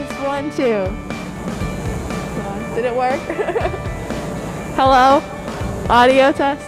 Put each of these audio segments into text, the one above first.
Test 1, 2. Did it work? Hello? Audio test?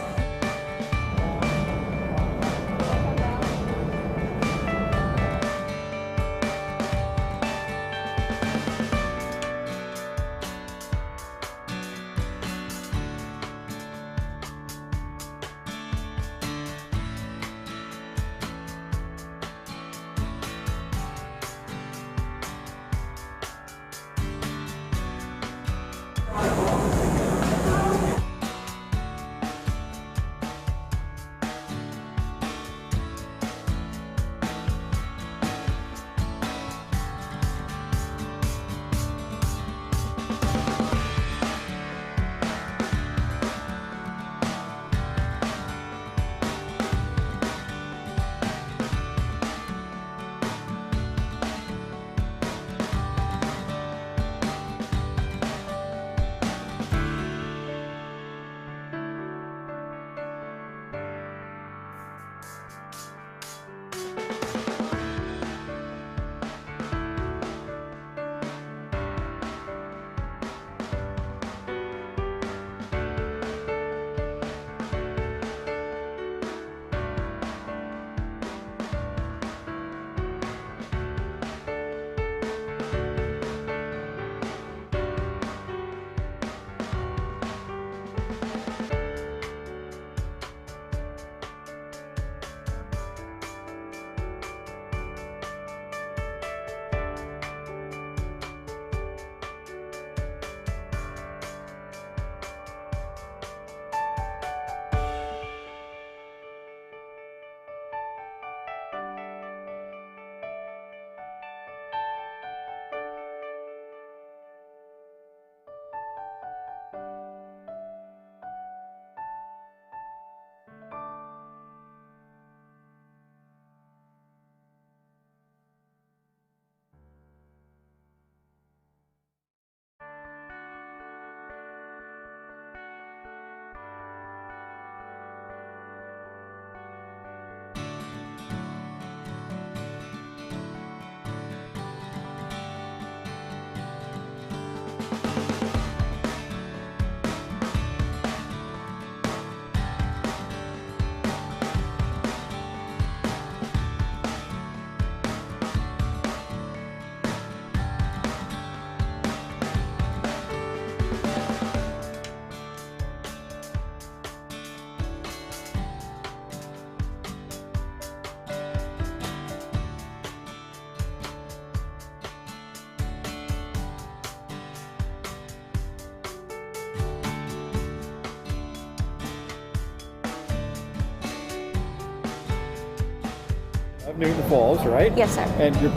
Of Newton Falls, right? Yes, sir. And your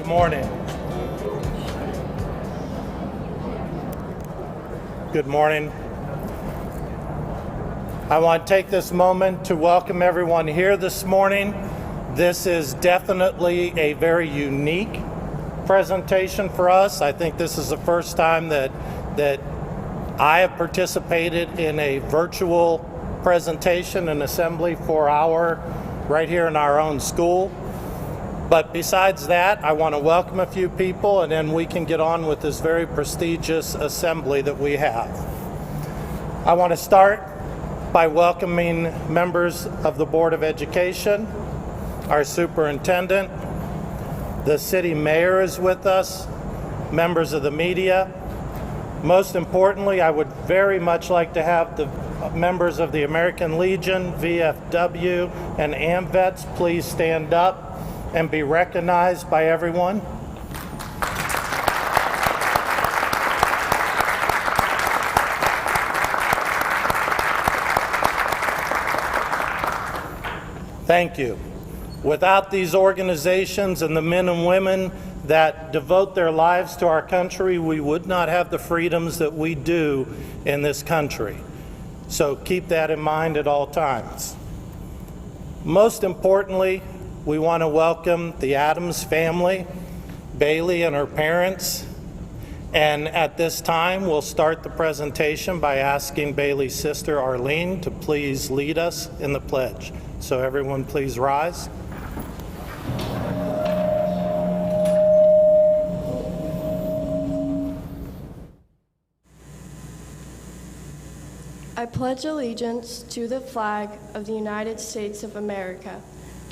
morning. Good morning. I want to take this moment to welcome everyone here this morning. This is definitely a very unique presentation for us. I think this is the first time that I have participated in a virtual presentation and assembly for right here in our own school. But besides that, I want to welcome a few people, and then we can get on with this very prestigious assembly that we have. I want to start by welcoming members of the Board of Education, our superintendent, the city mayor is with us, members of the media. Most importantly, I would very much like to have the members of the American Legion, VFW, and AMVETS please stand up and be recognized by everyone. Thank you. Without these organizations and the men and women that devote their lives to our country, we would not have the freedoms that we do in this country. So keep that in mind at all times. Most importantly, we want to welcome the Adams family, Bailey and her parents. And at this time, we'll start the presentation by asking Bailey's sister, Arlene, to please lead us in the pledge. So everyone please rise. I pledge allegiance to the flag of the United States of America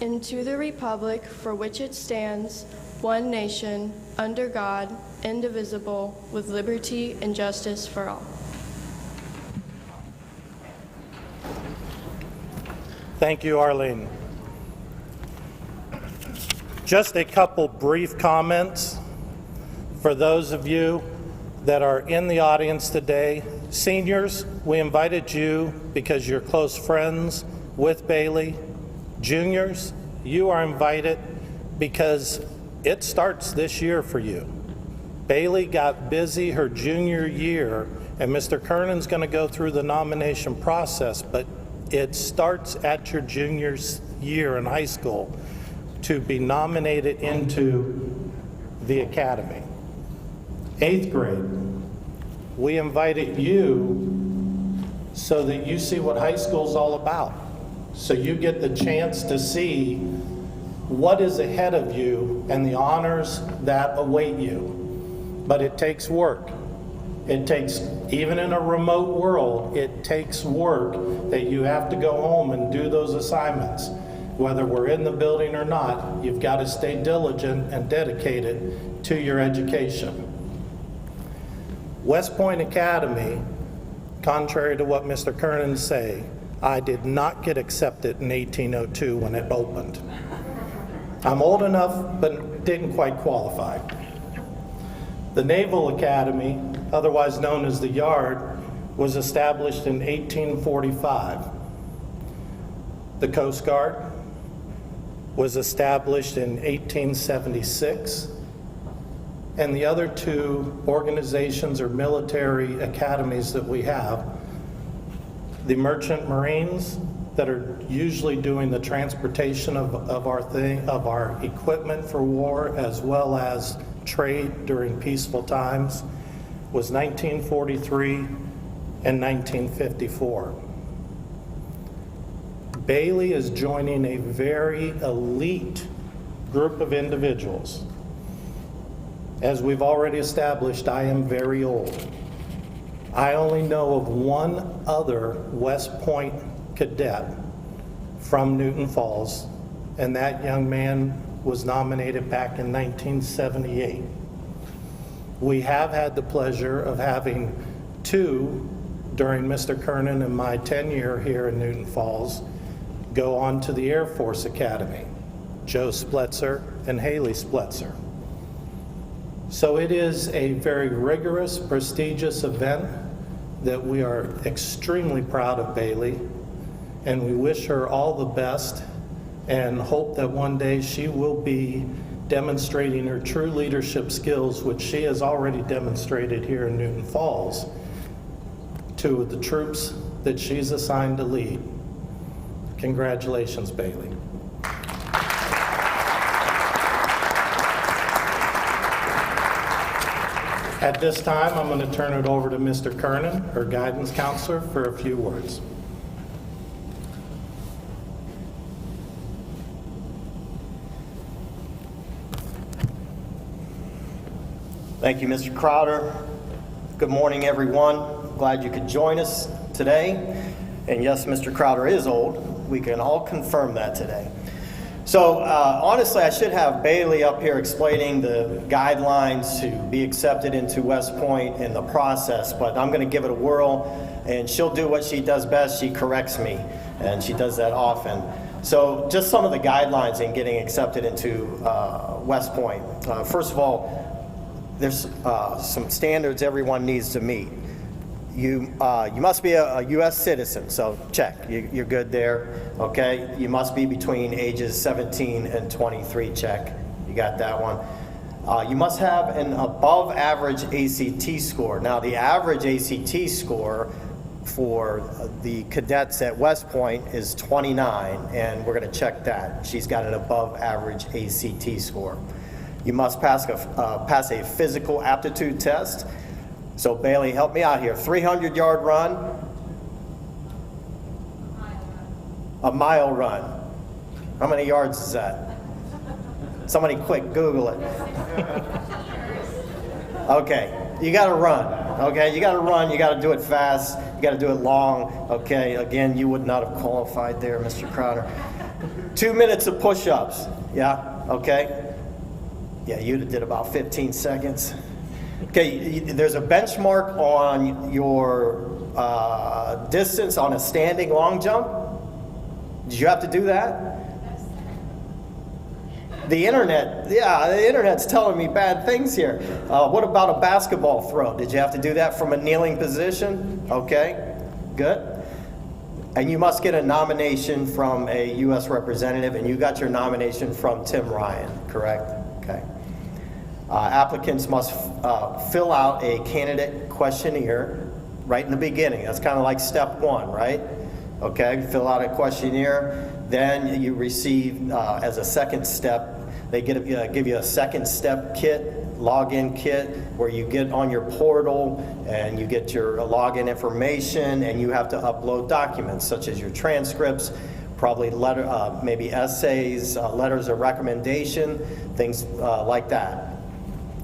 and to the republic for which it stands, one nation, under God, indivisible, with liberty and justice for all. Thank you, Arlene. Just a couple brief comments for those of you that are in the audience today. Seniors, we invited you because you're close friends with Bailey. Juniors, you are invited because it starts this year for you. Bailey got busy her junior year, and Mr. Kernan's going to go through the nomination process, but it starts at your junior year in high school to be nominated into the academy. 8th grade, we invited you so that you see what high school is all about. So you get the chance to see what is ahead of you and the honors that await you. But it takes work. It takes, even in a remote world, it takes work that you have to go home and do those assignments. Whether we're in the building or not, you've got to stay diligent and dedicated to your education. West Point Academy, contrary to what Mr. Kernan say, I did not get accepted in 1802 when it opened. I'm old enough, but didn't quite qualify. The Naval Academy, otherwise known as the Yard, was established in 1845. The Coast Guard was established in 1876. And the other two organizations or military academies that we have, the Merchant Marines that are usually doing the transportation of our equipment for war, as well as trade during peaceful times, was 1943 and 1954. Bailey is joining a very elite group of individuals. As we've already established, I am very old. I only know of one other West Point cadet from Newton Falls, and that young man was nominated back in 1978. We have had the pleasure of having two during Mr. Kernan and my tenure here in Newton Falls go on to the Air Force Academy, Joe Spletzer and Haley Spletzer. So it is a very rigorous, prestigious event that we are extremely proud of Bailey, and we wish her all the best and hope that one day she will be demonstrating her true leadership skills, which she has already demonstrated here in Newton Falls, to the troops that she's assigned to lead. Congratulations, Bailey. At this time, I'm going to turn it over to Mr. Kernan, her guidance counselor, for a few words. Thank you, Mr. Crowder. Good morning, everyone. Glad you could join us today. And yes, Mr. Crowder is old. We can all confirm that today. So honestly, I should have Bailey up here explaining the guidelines to be accepted into West Point and the process, but I'm going to give it a whirl, and she'll do what she does best. She corrects me, and she does that often. So just some of the guidelines in getting accepted into West Point. First of all, there's some standards everyone needs to meet. You must be a U.S. citizen, so check. You're good there, okay? You must be between ages 17 and 23, check. You got that one. You must have an above average ACT score. Now, the average ACT score for the cadets at West Point is 29, and we're going to check that. She's got an above average ACT score. You must pass a physical aptitude test. So Bailey, help me out here. 300-yard run. A mile run. How many yards is that? Somebody quick, Google it. Okay, you gotta run. Okay, you gotta run, you gotta do it fast, you gotta do it long. Okay, again, you would not have qualified there, Mr. Crowder. 2 minutes of push-ups. Yeah, okay. Yeah, you did about 15 seconds. Okay, there's a benchmark on your distance on a standing long jump. Did you have to do that? The internet's telling me bad things here. What about a basketball throw? Did you have to do that from a kneeling position? Okay, good. And you must get a nomination from a U.S. representative, and you got your nomination from Tim Ryan, correct? Okay. Applicants must fill out a candidate questionnaire right in the beginning. That's kind of like step one, right? Okay, fill out a questionnaire. Then you receive, as a second step, they give you a second step kit, login kit, where you get on your portal and you get your login information, and you have to upload documents such as your transcripts, probably maybe essays, letters of recommendation, things like that.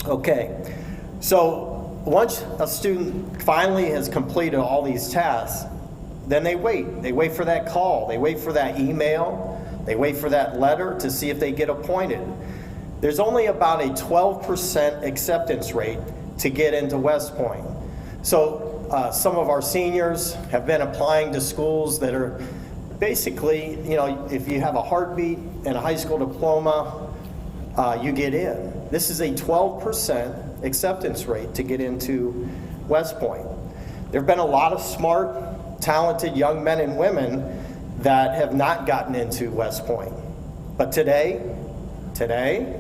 Okay, so once a student finally has completed all these tasks, then they wait. They wait for that call, they wait for that email, they wait for that letter to see if they get appointed. There's only about a 12% acceptance rate to get into West Point. So some of our seniors have been applying to schools that are basically, you know, if you have a heartbeat and a high school diploma, you get in. This is a 12% acceptance rate to get into West Point. There have been a lot of smart, talented young men and women that have not gotten into West Point. But today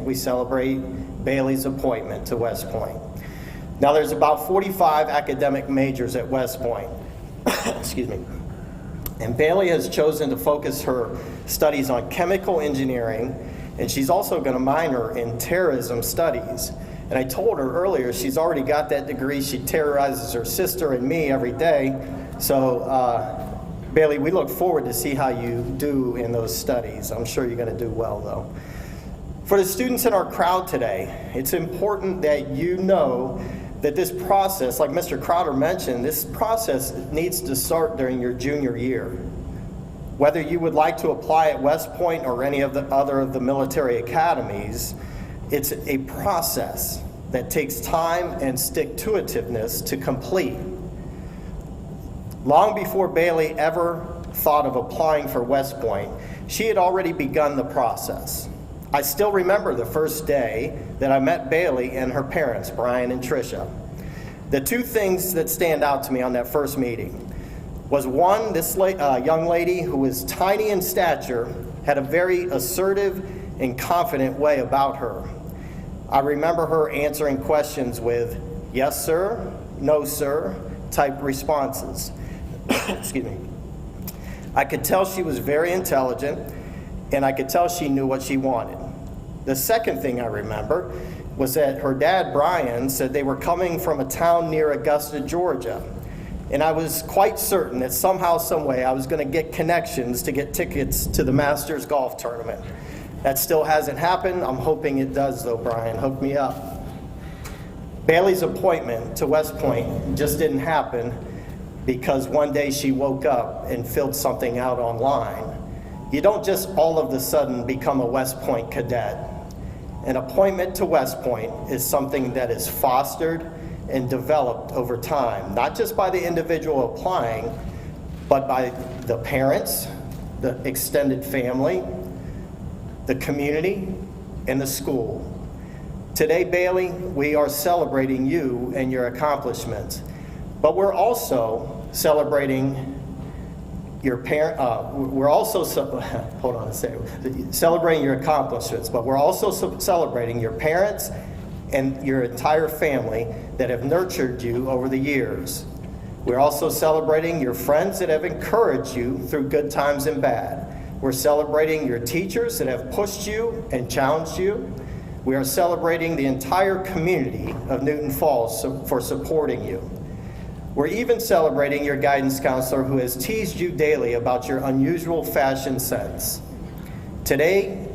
we celebrate Bailey's appointment to West Point. Now there's about 45 academic majors at West Point. Excuse me. And Bailey has chosen to focus her studies on chemical engineering, and she's also going to minor in terrorism studies. And I told her earlier she's already got that degree. She terrorizes her sister and me every day. So Bailey, we look forward to see how you do in those studies. I'm sure you're going to do well, though. For the students in our crowd today, it's important that you know that this process, like Mr. Crowder mentioned, this process needs to start during your junior year. Whether you would like to apply at West Point or any of the other of the military academies, it's a process that takes time and stick-to-itiveness to complete. Long before Bailey ever thought of applying for West Point, she had already begun the process. I still remember the first day that I met Bailey and her parents, Brian and Tricia. The two things that stand out to me on that first meeting was, one, this young lady who was tiny in stature had a very assertive and confident way about her. I remember her answering questions with yes, sir, no, sir type responses. Excuse me. I could tell she was very intelligent, and I could tell she knew what she wanted. The second thing I remember was that her dad, Brian, said they were coming from a town near Augusta, Georgia. And I was quite certain that somehow, some way, I was going to get connections to get tickets to the Masters golf tournament. That still hasn't happened. I'm hoping it does, though, Brian. Hook me up. Bailey's appointment to West Point just didn't happen because one day she woke up and filled something out online. You don't just all of a sudden become a West Point cadet. An appointment to West Point is something that is fostered and developed over time, not just by the individual applying, but by the parents, the extended family, the community, and the school. Today, Bailey, we are celebrating you and your accomplishments, but we're also celebrating your celebrating your accomplishments, but we're also celebrating your parents and your entire family that have nurtured you over the years. We're also celebrating your friends that have encouraged you through good times and bad. We're celebrating your teachers that have pushed you and challenged you. We are celebrating the entire community of Newton Falls for supporting you. We're even celebrating your guidance counselor who has teased you daily about your unusual fashion sense. Today,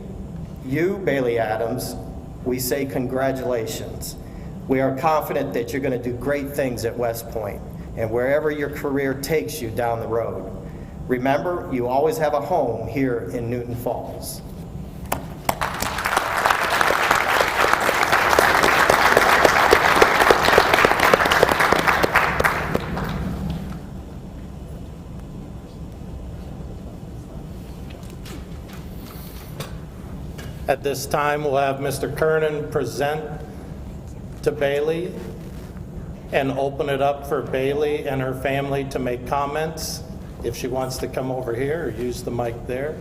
you, Bailey Adams, we say congratulations. We are confident that you're going to do great things at West Point and wherever your career takes you down the road. Remember, you always have a home here in Newton Falls. At this time, we'll have Mr. Kernan present to Bailey and open it up for Bailey and her family to make comments. If she wants to come over here or use the mic there.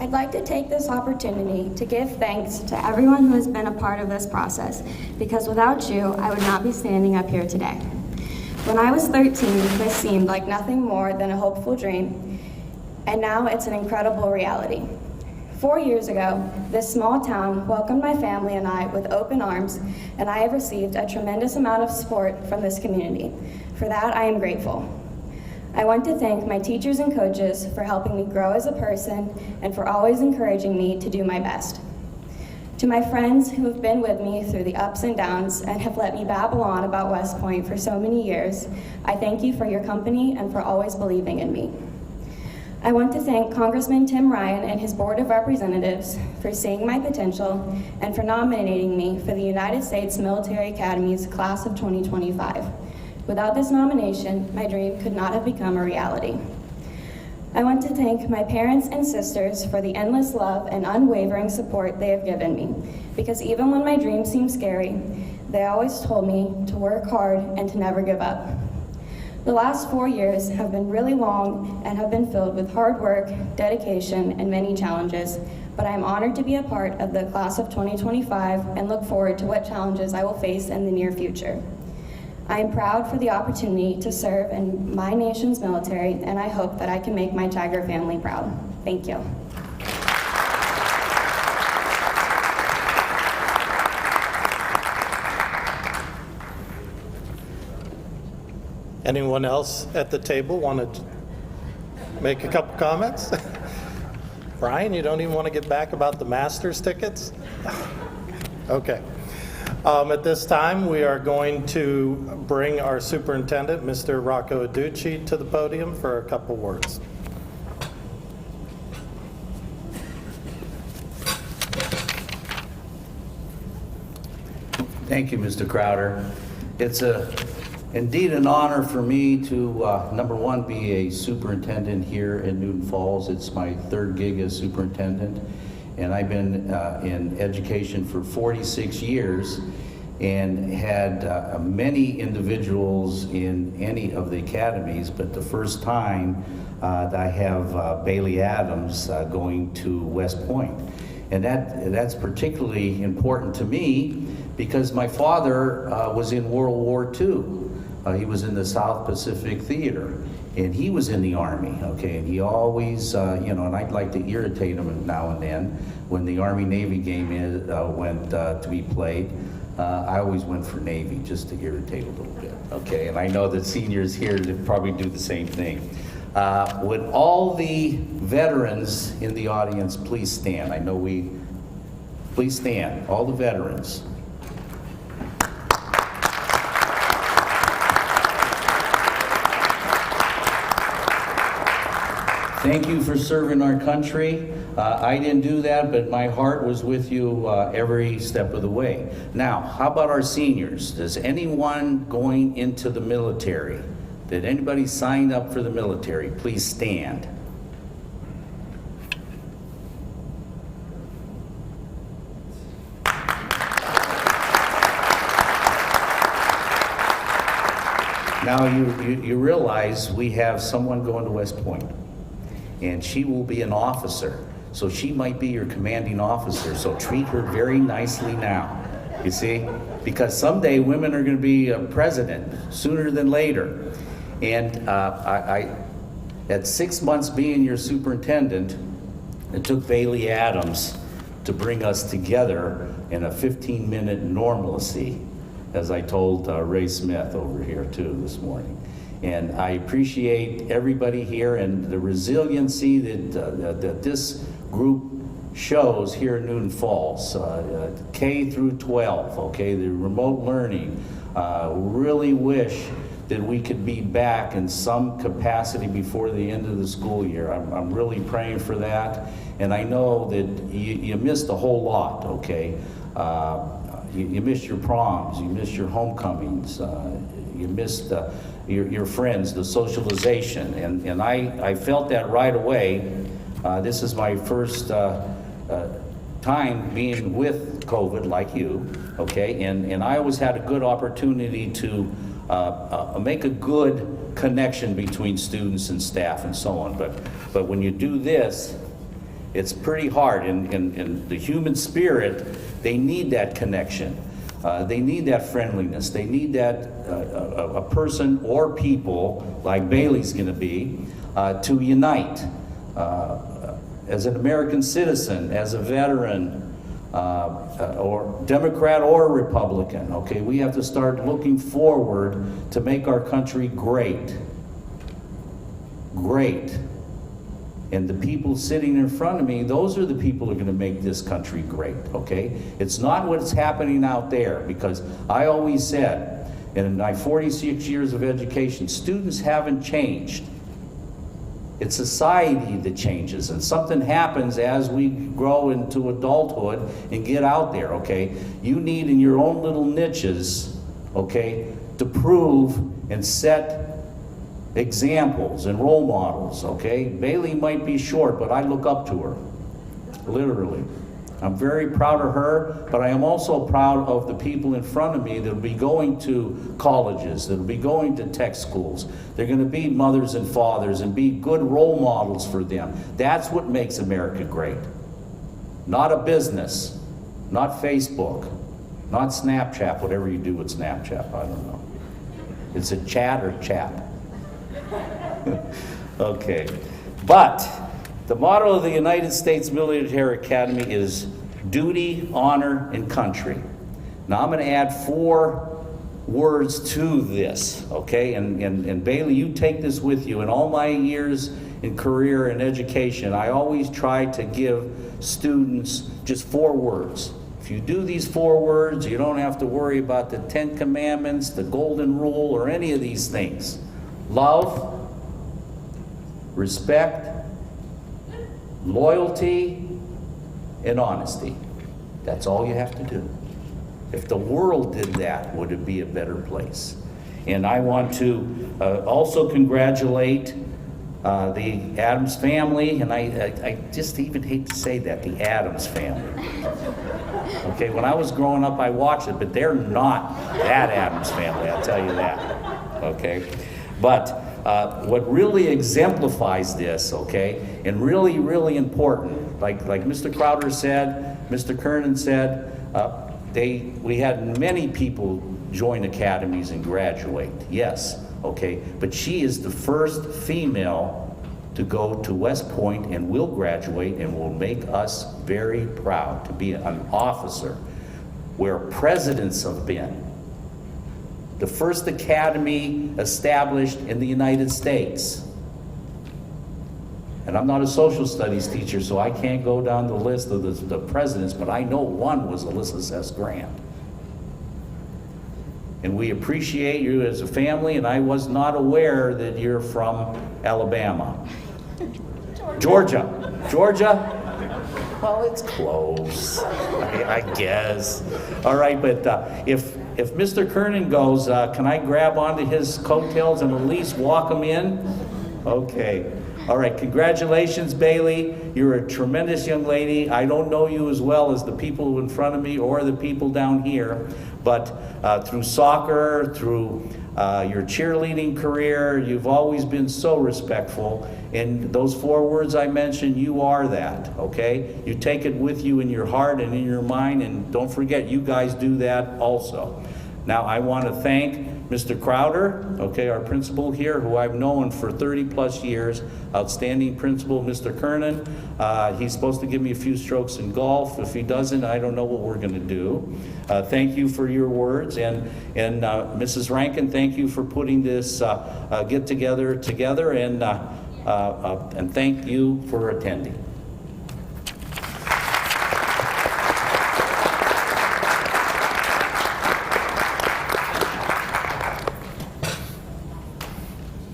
I'd like to take this opportunity to give thanks to everyone who has been a part of this process, because without you, I would not be standing up here today. When I was 13, this seemed like nothing more than a hopeful dream, and now it's an incredible reality. 4 years ago, this small town welcomed my family and I with open arms, and I have received a tremendous amount of support from this community. For that, I am grateful. I want to thank my teachers and coaches for helping me grow as a person and for always encouraging me to do my best. To my friends who have been with me through the ups and downs and have let me babble on about West Point for so many years, I thank you for your company and for always believing in me. I want to thank Congressman Tim Ryan and his Board of Representatives for seeing my potential and for nominating me for the United States Military Academy's Class of 2025. Without this nomination, my dream could not have become a reality. I want to thank my parents and sisters for the endless love and unwavering support they have given me, because even when my dreams seemed scary, they always told me to work hard and to never give up. The last 4 years have been really long and have been filled with hard work, dedication, and many challenges, but I am honored to be a part of the Class of 2025 and look forward to what challenges I will face in the near future. I am proud for the opportunity to serve in my nation's military, and I hope that I can make my Tiger family proud. Thank you. Anyone else at the table want to make a couple comments? Brian, you don't even want to get back about the Masters tickets? Okay. At this time, we are going to bring our superintendent, Mr. Rocco Aducci, to the podium for a couple words. Thank you, Mr. Crowder. It's indeed an honor for me to, number one, be a superintendent here in Newton Falls. It's my third gig as superintendent. and I've been in education for 46 years, and had many individuals in any of the academies, but the first time that I have Bailey Adams going to West Point. And that's particularly important to me because my father was in World War II. He was in the South Pacific Theater, and he was in the Army, okay? And he always, and I'd like to irritate him now and then when the Army-Navy game went to be played. I always went for Navy just to irritate a little bit, okay? And I know that seniors here that probably do the same thing. Would all the veterans in the audience please stand? Please stand, all the veterans. Thank you for serving our country. I didn't do that, but my heart was with you every step of the way. Now, how about our seniors? Does anyone going into the military, did anybody sign up for the military? Please stand. Now you realize we have someone going to West Point, and she will be an officer. So she might be your commanding officer, so treat her very nicely now, you see? Because someday women are gonna be president, sooner than later. And at 6 months being your superintendent, it took Bailey Adams to bring us together in a 15-minute normalcy, as I told Ray Smith over here too this morning. And I appreciate everybody here and the resiliency that this group shows here in Newton Falls, K through 12, okay, the remote learning. Really wish that we could be back in some capacity before the end of the school year. I'm really praying for that. And I know that you missed a whole lot, okay? You missed your proms, you missed your homecomings, you missed your friends, the socialization, and I felt that right away. This is my first time being with COVID like you, okay, and I always had a good opportunity to make a good connection between students and staff and so on, but when you do this, it's pretty hard, and the human spirit, they need that connection. They need that friendliness. They need that a person or people like Bailey's going to be to unite as an American citizen, as a veteran, or Democrat or Republican. Okay, we have to start looking forward to make our country great. Great. And the people sitting in front of me, those are the people who are going to make this country great, okay? It's not what's happening out there, because I always said, in my 46 years of education, students haven't changed. It's society that changes, and something happens as we grow into adulthood and get out there, okay? You need in your own little niches, okay, to prove and set examples and role models, okay? Bailey might be short, but I look up to her, literally. I'm very proud of her, but I am also proud of the people in front of me that will be going to colleges, that will be going to tech schools. They're going to be mothers and fathers and be good role models for them. That's what makes America great. Not a business, not Facebook, not Snapchat, whatever you do with Snapchat, I don't know. It's a chat or chat. Okay, but the motto of the United States Military Academy is duty, honor, and country. Now I'm going to add 4 words to this, okay? And Bailey, you take this with you. In all my years in career and education, I always try to give students just 4 words. If you do these 4 words, you don't have to worry about the 10 Commandments, the Golden Rule, or any of these things. Love, respect, loyalty, and honesty. That's all you have to do. If the world did that, would it be a better place? And I want to also congratulate the Adams family, and I just even hate to say that, the Adams family. Okay, when I was growing up, I watched it, but they're not that Adams family, I'll tell you that. Okay, but what really exemplifies this, okay, and really, really important, like Mr. Crowder said, Mr. Kernan said, we had many people join academies and graduate, yes, okay, but she is the first female to go to West Point and will graduate and will make us very proud to be an officer where presidents have been. The first academy established in the United States. And I'm not a social studies teacher, so I can't go down the list of the presidents, but I know one was Ulysses S. Grant. And we appreciate you as a family, and I was not aware that you're from Alabama. Georgia. Well, it's close, I guess. All right, but if Mr. Kernan goes, can I grab onto his coattails and at least walk him in? Okay. All right, congratulations, Bailey. You're a tremendous young lady. I don't know you as well as the people in front of me or the people down here, but through soccer, through your cheerleading career, you've always been so respectful. And those 4 words I mentioned, you are that, okay? You take it with you in your heart and in your mind, and don't forget, you guys do that also. Now, I want to thank Mr. Crowder, okay, our principal here, who I've known for 30 plus years, outstanding principal, Mr. Kernan. He's supposed to give me a few strokes in golf. If he doesn't, I don't know what we're going to do. Thank you for your words. And Mrs. Rankin, thank you for putting this get-together together, and thank you for attending.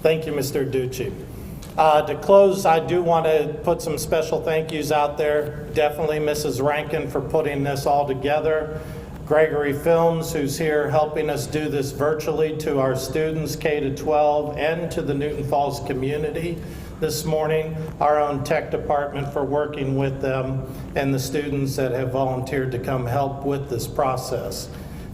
Thank you, Mr. Ducci. To close, I do want to put some special thank yous out there. Definitely Mrs. Rankin for putting this all together. Gregory Films, who's here helping us do this virtually, to our students K-12 and to the Newton Falls community this morning. Our own tech department for working with them, and the students that have volunteered to come help with this process.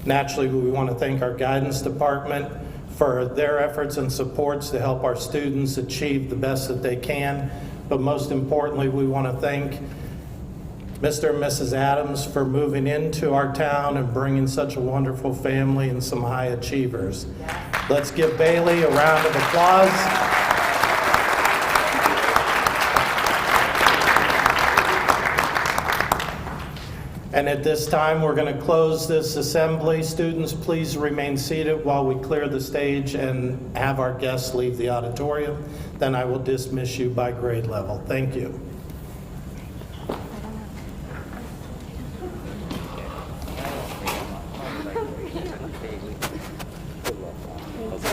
Naturally, we want to thank our guidance department for their efforts and supports to help our students achieve the best that they can. But most importantly, we want to thank Mr. and Mrs. Adams for moving into our town and bringing such a wonderful family and some high achievers. Let's give Bailey a round of applause. And at this time, we're going to close this assembly. Students, please remain seated while we clear the stage and have our guests leave the auditorium. Then I will dismiss you by grade level. Thank you.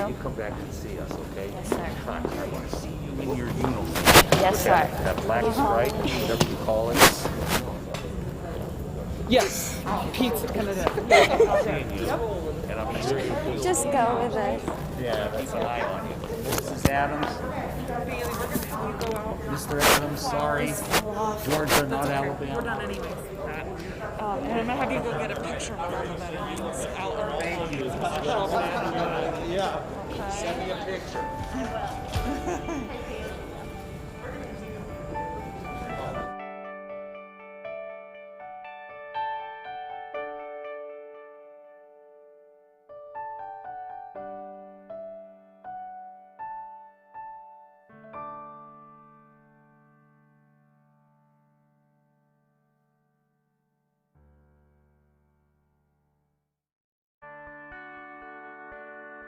You come back and see us, okay? Yes, sir. I want to see you in your uniform. Yes, sir. That black stripe, whatever you call it. Yes, pizza. And I'm sure you Just go with it. Yeah, that's an eye on you. Mrs. Adams. Mr. Adams, sorry. Georgia, not Alabama. We're done anyways. And I'm gonna have you go get a picture of all the veterans out. Thank you. Yeah. Send me a picture.